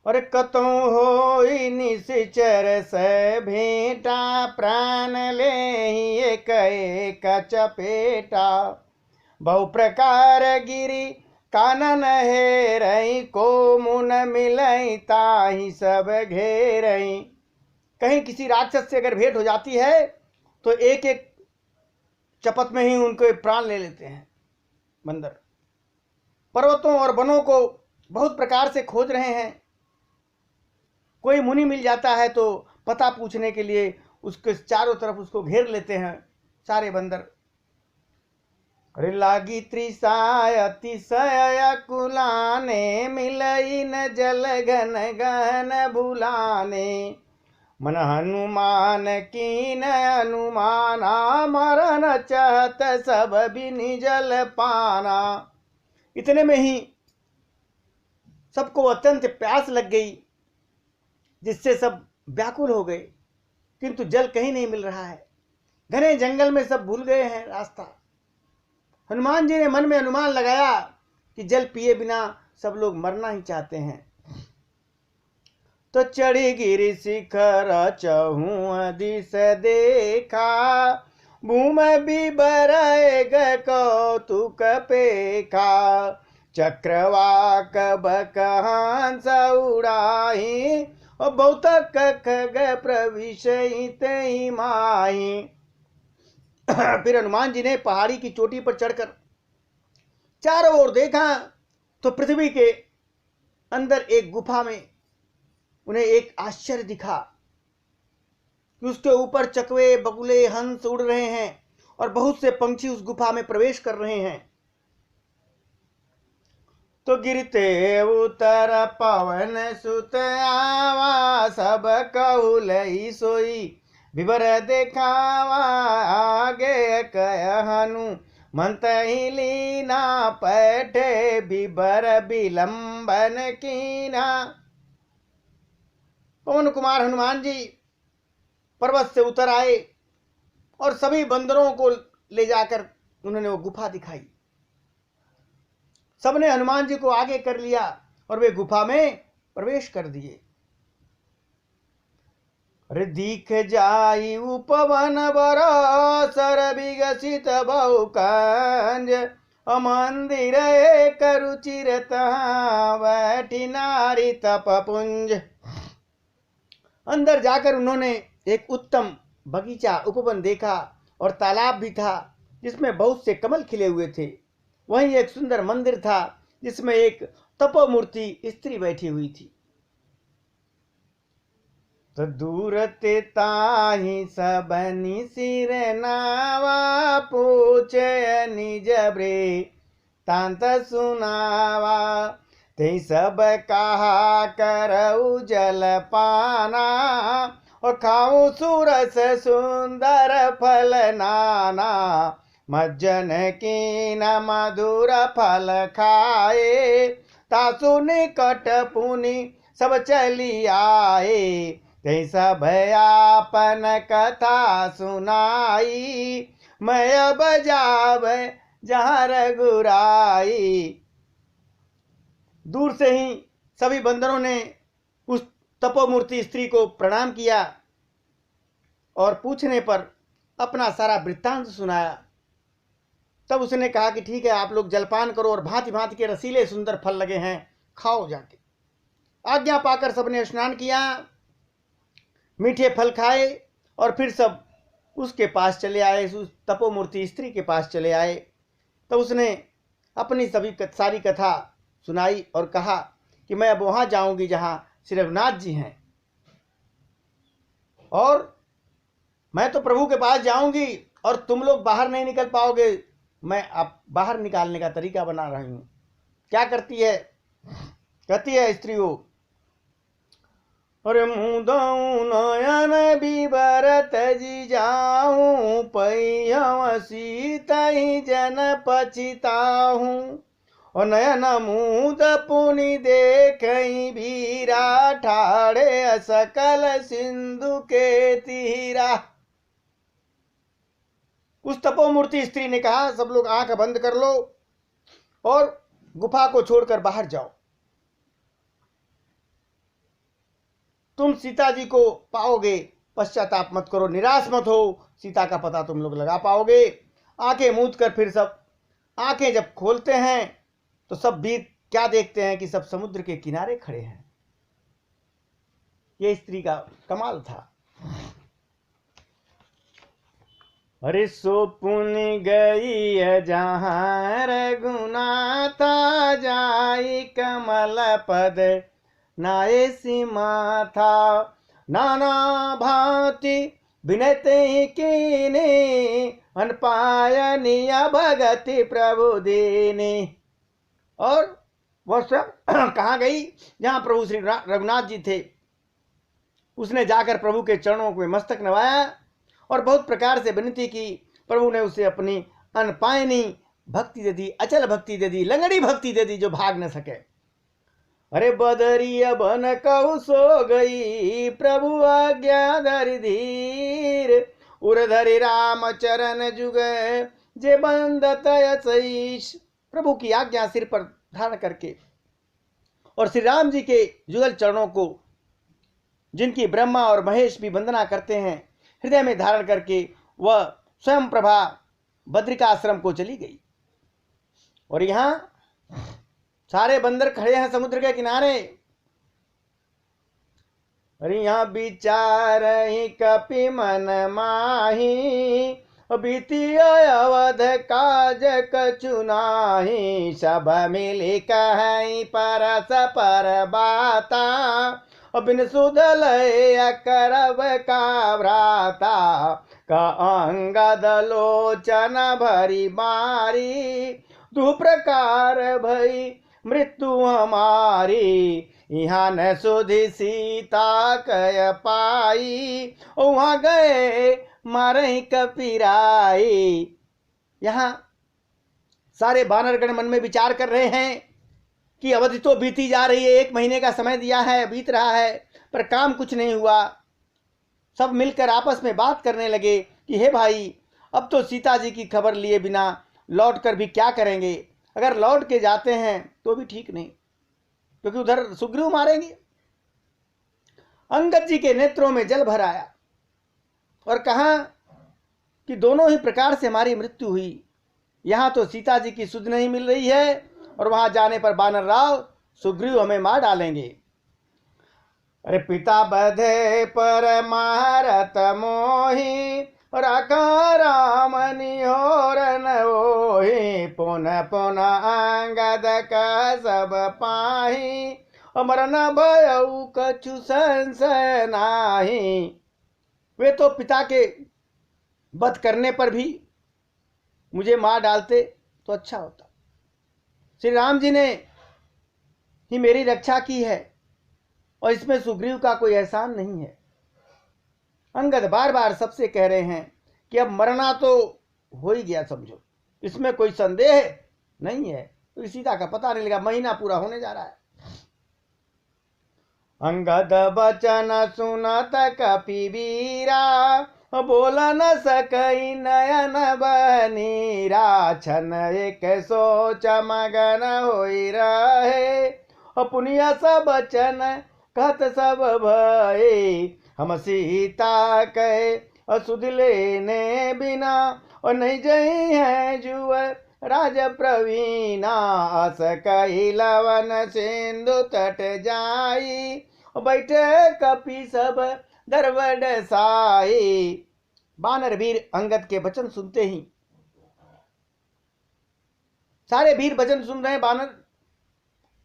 और कतौ होई निश्चर से भेंटा, प्राण ले एक एक चपेटा। बहु प्रकार गिरी कानन है रही, को मुन मिलई ताही सब घेरई। कहीं किसी राक्षस से अगर भेंट हो जाती है तो एक एक चपत में ही उनके प्राण ले लेते हैं बंदर। पर्वतों और वनों को बहुत प्रकार से खोज रहे हैं, कोई मुनि मिल जाता है तो पता पूछने के लिए उसके चारों तरफ उसको घेर लेते हैं सारे बंदर। अरे लागी त्रिसाय अतिशय कुलाने, मिलई न जल घन गहन भुलाने। मन हनुमान कीन अनुमाना, मरण चाहत सब बिनि जल पाना। इतने में ही सबको अत्यंत प्यास लग गई, जिससे सब व्याकुल हो गए, किंतु जल कहीं नहीं मिल रहा है। घने जंगल में सब भूल गए हैं रास्ता। हनुमान जी ने मन में अनुमान लगाया कि जल पिए बिना सब लोग मरना ही चाहते हैं। तो चढ़ी गिरि शिखर चहु दिस देखा, भूम बिबर कौतुक पेखा। चक्रवाक बक हंस उड़ाही, और बहुत खग प्रविशत माही। फिर हनुमान जी ने पहाड़ी की चोटी पर चढ़कर चारों ओर देखा तो पृथ्वी के अंदर एक गुफा में उन्हें एक आश्चर्य दिखा कि उसके ऊपर चकवे बगुले हंस उड़ रहे हैं और बहुत से पंछी उस गुफा में प्रवेश कर रहे हैं। तो गिरते उतर पवन सुत आवा, सब कहु लई सोई विवर देखावा। आगे कह हनु मंत ही लीना, पैठे बिबर विलंबन कीना। पवन कुमार हनुमान जी पर्वत से उतर आए और सभी बंदरों को ले जाकर उन्होंने वो गुफा दिखाई। सबने हनुमान जी को आगे कर लिया और वे गुफा में प्रवेश कर दिए। अरे दीख जाई उपवन बरसर, विगसित बहुकंज। मंदिर करुचिर बैठी नारी तपपुंज। अंदर जाकर उन्होंने एक उत्तम बगीचा उपवन देखा और तालाब भी था जिसमें बहुत से कमल खिले हुए थे। वहीं एक सुंदर मंदिर था जिसमें एक तपोमूर्ति स्त्री बैठी हुई थी। तो दूर ते ताही सबनी सिर नावा, पूछे निज ब्रे तांत सुनावा। ते सब कहा करऊ जल पाना, और खाऊं सुरस सुंदर फल नाना। मज्जन की न मधुर फल खाए, तासु निकट पुनि सब चली आए। ते सब आपन कथा सुनाई, मैं बजाव जहाँ रघुराई। दूर से ही सभी बंदरों ने उस तपोमूर्ति स्त्री को प्रणाम किया और पूछने पर अपना सारा वृत्तांत सुनाया। तब उसने कहा कि ठीक है, आप लोग जलपान करो और भांति भांति के रसीले सुंदर फल लगे हैं, खाओ जाके। आज्ञा पाकर सबने स्नान किया, मीठे फल खाए और फिर सब उसके पास चले आए, उस तपोमूर्ति स्त्री के पास चले आए। तो उसने अपनी सारी कथा सुनाई और कहा कि मैं अब वहां जाऊंगी जहां श्री रघुनाथ जी हैं, और मैं तो प्रभु के पास जाऊंगी और तुम लोग बाहर नहीं निकल पाओगे। मैं अब बाहर निकालने का तरीका बना रही हूं। क्या करती है? कहती है स्त्री वो, अरे मुदऊ नयन बिबरत जी जाऊं, पैयव सीतहि जन पछिताहू। और नयन मुद पुनि देखई भीरा, ठाड़े सकल सिंधु के तीरा। उस तपोमूर्ति स्त्री ने कहा, सब लोग आंख बंद कर लो और गुफा को छोड़कर बाहर जाओ। तुम सीता जी को पाओगे, पश्चाताप मत करो, निराश मत हो, सीता का पता तुम लोग लगा पाओगे। आंखें मूंद कर फिर सब आंखें जब खोलते हैं तो सब वीर क्या देखते हैं कि सब समुद्र के किनारे खड़े हैं। ये स्त्री का कमाल था। अरे सो पुनि गई जहाँ रघुनाथ जाई, कमल पद नाये सीमा था। नाना भांति विनते कीने, अनपायनिया भगति प्रभु दीने। और वह सब कहाँ गई? जहाँ प्रभु श्री रघुनाथ जी थे। उसने जाकर प्रभु के चरणों में मस्तक नवाया और बहुत प्रकार से विनती की। प्रभु ने उसे अपनी अनपायनी भक्ति दे दी, अचल भक्ति दे दी, लंगड़ी भक्ति दे दी जो भाग न सके। अरे बदरिया बन कहु सो गई, प्रभु आज्ञा धरि धीर, उर्धरि राम चरण जुग जे बंदत सईश। प्रभु की आज्ञा सिर पर धारण करके और श्री राम जी के जुगल चरणों को, जिनकी ब्रह्मा और महेश भी वंदना करते हैं, हृदय में धारण करके वह स्वयं प्रभा बद्रिकाश्रम को चली गई। और यहां सारे बंदर खड़े हैं समुद्र के किनारे। अरे यहाँ विचार कपि मन माही, बीती अवध काज कछु नाही, सब मिली कहीं परस पर बाता, बिन सुधल करब का भ्राता, का अंगद लोचन भरी मारी, दु प्रकार भई मृत्यु हमारी, यहाँ न सुधि सीता कय पाई, वहाँ गए मारही कपिराई। यहाँ सारे बानरगण मन में विचार कर रहे हैं कि अवधि तो बीती जा रही है, 1 महीने का समय दिया है, बीत रहा है, पर काम कुछ नहीं हुआ। सब मिलकर आपस में बात करने लगे कि हे भाई, अब तो सीता जी की खबर लिए बिना लौट कर भी क्या करेंगे। अगर लौट के जाते हैं तो भी ठीक नहीं, क्योंकि उधर सुग्रीव मारेंगे। अंगद जी के नेत्रों में जल भर आया और कहा कि दोनों ही प्रकार से हमारी मृत्यु हुई। यहाँ तो सीता जी की सुध नहीं मिल रही है और वहां जाने पर बानर राव सुग्रीव हमें मार डालेंगे। अरे पिता बधे पर मारत मोही, राखा राम निहोर न ओही, पुनः पुनः अंगद का सब पाही, अमर न भयउ कछु संशय नाही। वे तो पिता के वध करने पर भी मुझे मार डालते तो अच्छा होता। श्री राम जी ने ही मेरी रक्षा की है और इसमें सुग्रीव का कोई एहसान नहीं है। अंगद बार बार सबसे कह रहे हैं कि अब मरना तो हो ही गया, समझो, इसमें कोई संदेह नहीं है। तो सीता का पता नहीं लगा, महीना पूरा होने जा रहा है। अंगद बचन सुनत कपि वीरा, बोल न सकई नयन बनीरा, छन एक सोच मगन होई रहे, पुनिया सब बचन कहत सब भय, हम सीता कहे असुध लेने बिना, और नहीं जई है जुअ राज प्रवीणा, अस कही लवन सिंधु तट जाई, बैठे कपि सब दरवड साई। बानर वीर अंगद के वचन सुनते ही, सारे वीर वचन सुन रहे हैं, बानर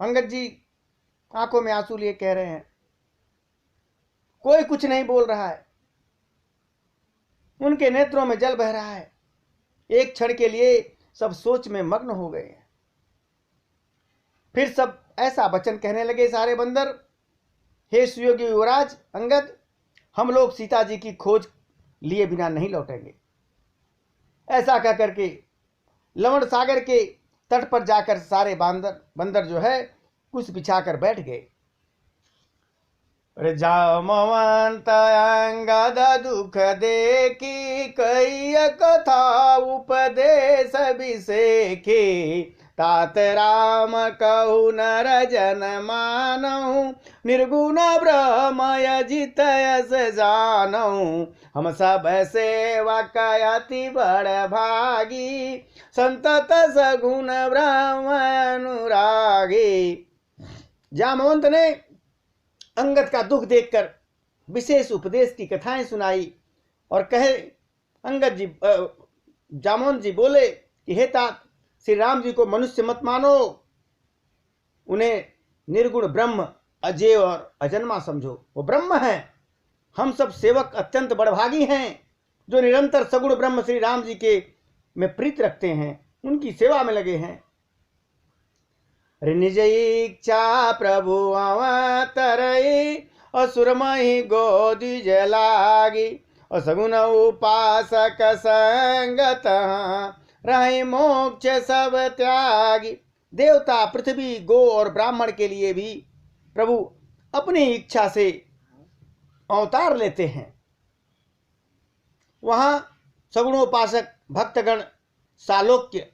अंगद जी आंखों में आंसू लिए कह रहे हैं, कोई कुछ नहीं बोल रहा है, उनके नेत्रों में जल बह रहा है। एक क्षण के लिए सब सोच में मग्न हो गए हैं। फिर सब ऐसा वचन कहने लगे सारे बंदर, हे सुयोगी युवराज अंगद, हम लोग सीता जी की खोज लिए बिना नहीं लौटेंगे। ऐसा कह करके लवण सागर के तट पर जाकर सारे बंदर जो है कुछ बिछाकर बैठ गए। अरे जामवंत अंगद दुख देखी, कई कथा उपदेश विषेखी, तात राम कहु नर जन मानहु, निर्गुण ब्रह्मय जित यस जानहु। हम सब सेवक अति बड़ भागी, संतत सगुण ब्रह्म अनुरागी। जामवंत ने अंगद का दुख देखकर विशेष उपदेश की कथाएं सुनाई और कहे, अंगद जी जामवंत जी बोले कि हे तात, श्री राम जी को मनुष्य मत मानो, उन्हें निर्गुण ब्रह्म अजय और अजन्मा समझो। वो ब्रह्म है। हम सब सेवक अत्यंत बड़भागी हैं जो निरंतर सगुण ब्रह्म श्री राम जी के में प्रीत रखते हैं, उनकी सेवा में लगे हैं। निज इच्छा प्रभु अवतरई, असुरमहि गोदी जलागी। असगुण उपासक संगत, रहि मोक्ष सब त्यागी। देवता, पृथ्वी, गो और ब्राह्मण के लिए भी प्रभु अपनी इच्छा से अवतार लेते हैं। वहां सगुणोपासक भक्तगण सालोक्य,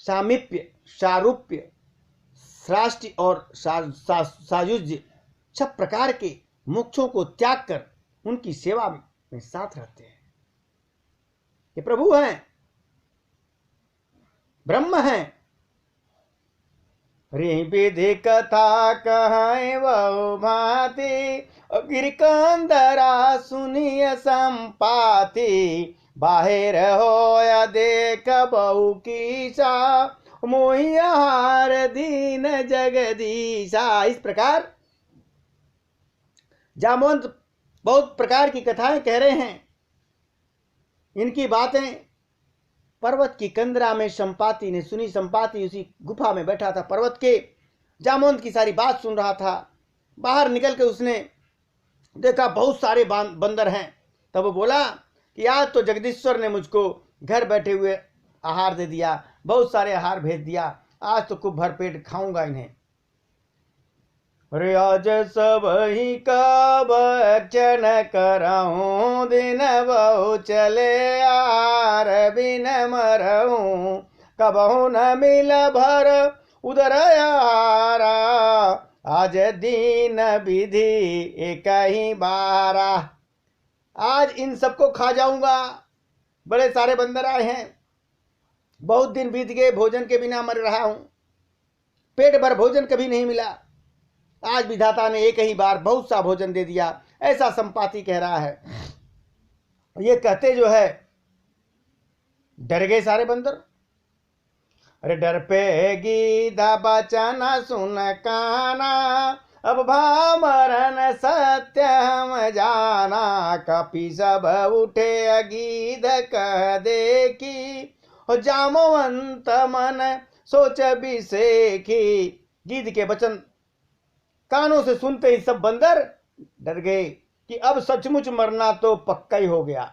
सामीप्य, सारूप्य, श्राष्टि और सायुज्य सब प्रकार के मोक्षों को त्याग कर उनकी सेवा में साथ रहते हैं। ये प्रभु हैं, ब्रह्म हैं। विधि कथा कहे बहु भांति, गिरकंदरा सुनिय संपाति। बाहिर होया देख बहु कीसा, मोहियार दीन जगदीशा। इस प्रकार जामवंत बहुत प्रकार की कथाएं कह रहे हैं। इनकी बातें पर्वत की कंदरा में संपाति ने सुनी। संपाति उसी गुफा में बैठा था पर्वत के, जामवंत की सारी बात सुन रहा था। बाहर निकल के उसने देखा बहुत सारे बंदर हैं। तब वो बोला कि आज तो जगदीश्वर ने मुझको घर बैठे हुए आहार दे दिया, बहुत सारे आहार भेज दिया, आज तो खूब भरपेट खाऊंगा इन्हें। आज सब ही का भक्षण करऊं, दिन बहु चले आर बिन मरऊं। कबहु न मिल भर उदर आहारा, आज दीन विधि एक ही बारा। आज इन सबको खा जाऊंगा। बड़े सारे बंदर आए हैं, बहुत दिन बीत गए, भोजन के बिना मर रहा हूं, पेट भर भोजन कभी नहीं मिला। आज विधाता ने एक ही बार बहुत सा भोजन दे दिया, ऐसा संपाति कह रहा है। ये कहते जो है डर गए सारे बंदर। अरे डर पे गीधा बचन सुन काना, अब भामरन सत्य हम जाना। कपि सब उठे गीध कह देखी, जामवंत मन सोच बिसेखी। गीध के वचन कानों से सुनते ही सब बंदर डर गए कि अब सचमुच मरना तो पक्का ही हो गया।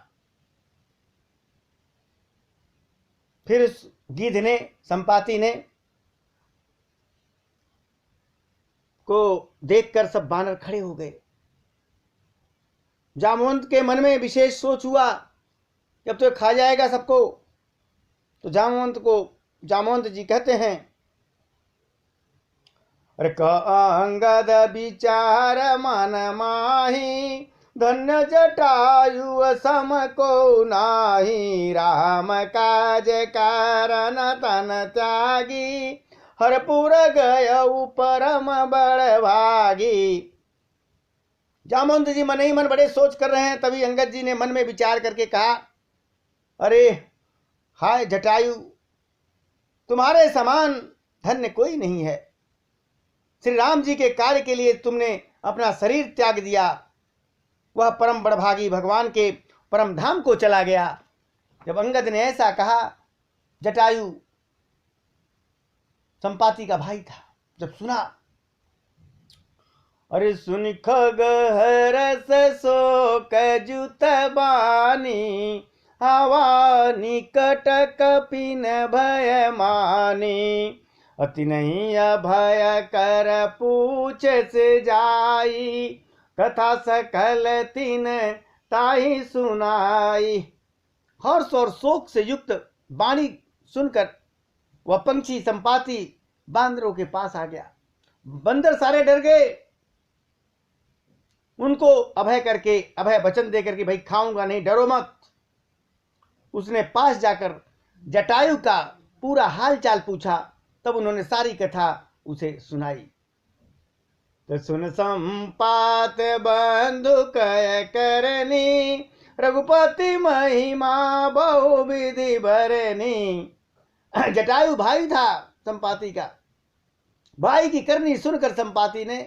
फिर गीध ने, संपाति ने को देखकर सब बानर खड़े हो गए। जामवंत के मन में विशेष सोच हुआ कि अब तो खा जाएगा सबको। तो जामवंत जी कहते हैं, अरे अंगद विचार मन माही, धन्य जटायु सम को नाही। राम काज कारण तन त्यागी, हरपुर गय परम बड़ भागी। जामवंत जी मन ही मन बड़े सोच कर रहे हैं। तभी अंगद जी ने मन में विचार करके कहा, अरे हाय जटायु, तुम्हारे समान धन्य कोई नहीं है। श्री राम जी के कार्य के लिए तुमने अपना शरीर त्याग दिया। वह परम बड़भागी भगवान के परम धाम को चला गया। जब अंगद ने ऐसा कहा, जटायु संपाति का भाई था, जब सुना, अरे सुन खग हरस शोक जुत बानी, हवा निकट कपिन भय मानी। अति नहीं अभय कर पूछ से जाई, कथा सकल तिन ताही सुनाई। हर्ष और शोक से युक्त वाणी सुनकर वह पंछी संपाति बांदरों के पास आ गया। बंदर सारे डर गए। उनको अभय वचन देकर के, भाई खाऊंगा नहीं, डरो मत। उसने पास जाकर जटायु का पूरा हाल चाल पूछा। तब उन्होंने सारी कथा उसे सुनाई। तो सुन संपात बंधु कह करनी, रघुपति महिमा बहु विधि भरनी। जटायु भाई था संपाति का। भाई की करनी सुनकर संपाति ने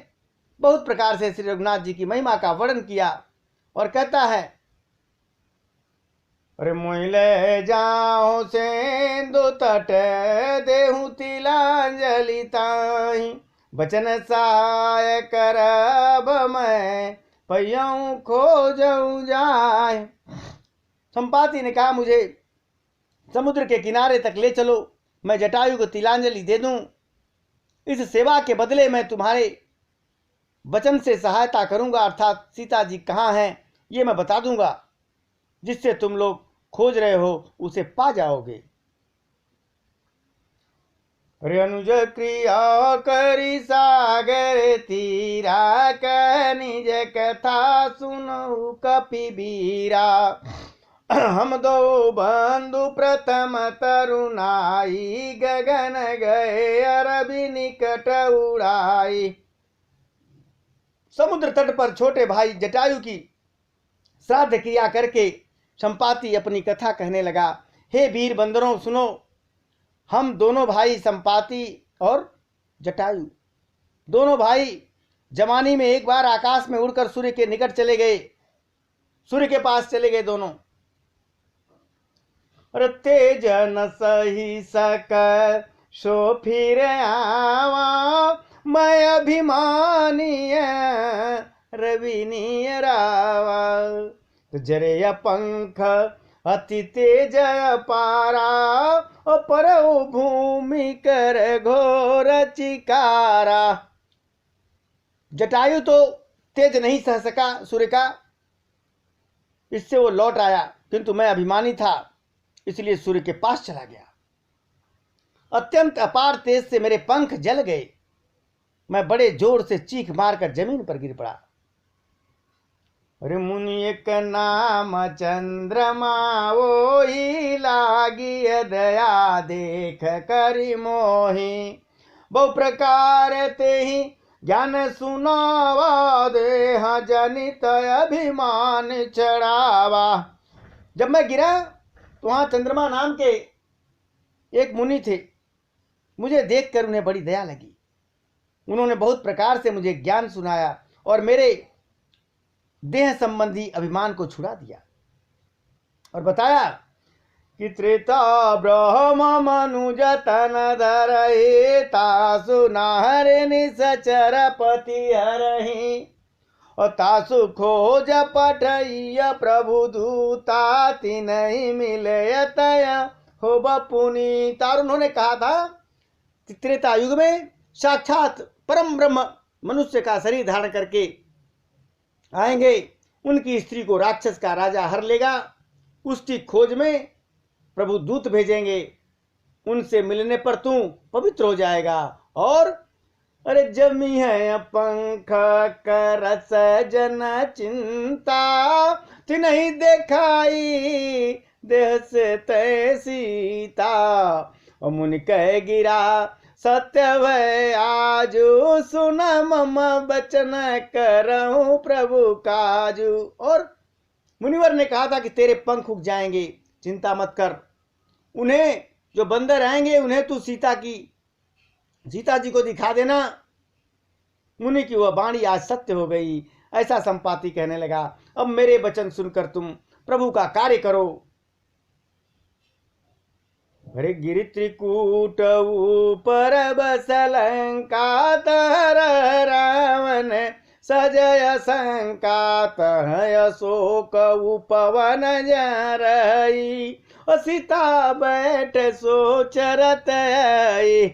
बहुत प्रकार से श्री रघुनाथ जी की महिमा का वर्णन किया और कहता है, अरे मोहिले जाओ सेंदु तट देहु तिलांजलि ताहि, बचन साय करब मैं पयऊ खोजऊ जाए। संपाति ने कहा, मुझे समुद्र के किनारे तक ले चलो, मैं जटायु को तिलांजलि दे दूं। इस सेवा के बदले मैं तुम्हारे वचन से सहायता करूंगा, अर्थात सीता जी कहाँ हैं ये मैं बता दूंगा। जिससे तुम लोग खोज रहे हो उसे पा जाओगे। अनुज क्रिया करी सागर तीरा, निज कथा सुनो कपि बीरा। हम दो बंधु प्रथम तरुणाई, गगन गए अरबी निकट उड़ाई। समुद्र तट पर छोटे भाई जटायु की श्राद्ध क्रिया करके संपाति अपनी कथा कहने लगा। हे वीर बंदरों सुनो, हम दोनों भाई संपाति और जटायु दोनों भाई जवानी में एक बार आकाश में उड़कर सूर्य के निकट चले गए, सूर्य के पास चले गए दोनों। तेज न सही सक सो फिर आवा, मैं अभिमानीय रविनीय रावा। जरे पंख अति तेज पारा, पर भूमि कर घोर चिकारा। जटायु तो तेज नहीं सह सका सूर्य का, इससे वो लौट आया, किंतु मैं अभिमानी था इसलिए सूर्य के पास चला गया। अत्यंत अपार तेज से मेरे पंख जल गए, मैं बड़े जोर से चीख मारकर जमीन पर गिर पड़ा। अरे मुनि एक नाम चंद्रमा, वो ही लागी दया देख करी मोही। बहु प्रकार ते ही ज्ञान सुनावा, देह जनित अभिमान चढ़ावा। जब मैं गिरा तो वहां चंद्रमा नाम के एक मुनि थे। मुझे देखकर उन्हें बड़ी दया लगी। उन्होंने बहुत प्रकार से मुझे ज्ञान सुनाया और मेरे देह संबंधी अभिमान को छुड़ा दिया और बताया कि त्रेता ब्रह्म मनुज तन धरहि, तासु नाहरे निसचर पति हरहि। और तासु खोज पठैया प्रभु दूता, तिन्हि मिले तय हो पुनीता। और उन्होंने कहा था त्रेता युग में साक्षात परम ब्रह्म मनुष्य का शरीर धारण करके आएंगे, उनकी स्त्री को राक्षस का राजा हर लेगा, उसकी खोज में प्रभु दूत भेजेंगे, उनसे मिलने पर तू पवित्र हो जाएगा। और अरे जमी है पंख कर सजन चिंता, तिन्हि देखाई देह से तय सीता। और मुनि कह गिरा सत्य भय आजू, सुन मम बचन करऊं प्रभु काजू। और मुनिवर ने कहा था कि तेरे पंख उग जाएंगे, चिंता मत कर। उन्हें जो बंदर आएंगे उन्हें तू सीता जी को दिखा देना। मुनि की वह वाणी आज सत्य हो गई, ऐसा संपाति कहने लगा। अब मेरे वचन सुनकर तुम प्रभु का कार्य करो। अरे गिरि त्रिकूट ऊपर बस लंका, तर रावण सजय शंका। तह शोक उपवन जरई, सीता बैठ सोचरत आई।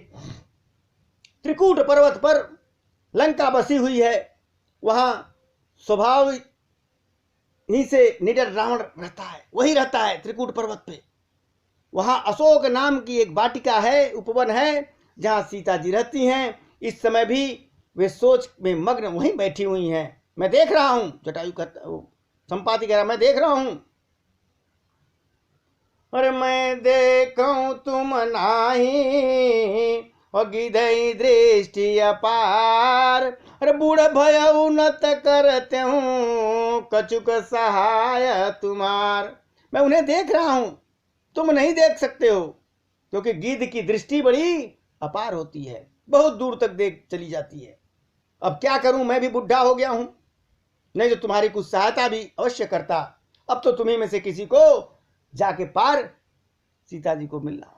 त्रिकूट पर्वत पर लंका बसी हुई है, वहां स्वभाव ही से निडर रावण रहता है, वही रहता है त्रिकूट पर्वत पे। वहां अशोक नाम की एक वाटिका है, उपवन है, जहां सीता जी रहती हैं। इस समय भी वे सोच में मग्न वहीं बैठी हुई हैं। मैं देख रहा हूं, जटायु कहता, संपाति कह रहा, मैं देख रहा हूं। अरे मैं देखूं तुम नाही, और गिधई दृष्टि अपार। अरे बूढ़ भयउ नत करते हूँ, कछुक सहाय तुम्हार। मैं उन्हें देख रहा हूं, तुम नहीं देख सकते हो, क्योंकि गिद्ध की दृष्टि बड़ी अपार होती है, बहुत दूर तक देख चली जाती है। अब क्या करूं, मैं भी बुढ़ा हो गया हूं, नहीं तो तुम्हारी कुछ सहायता भी अवश्य करता। अब तो तुम्ही में से किसी को जाके पार सीता जी को मिलना।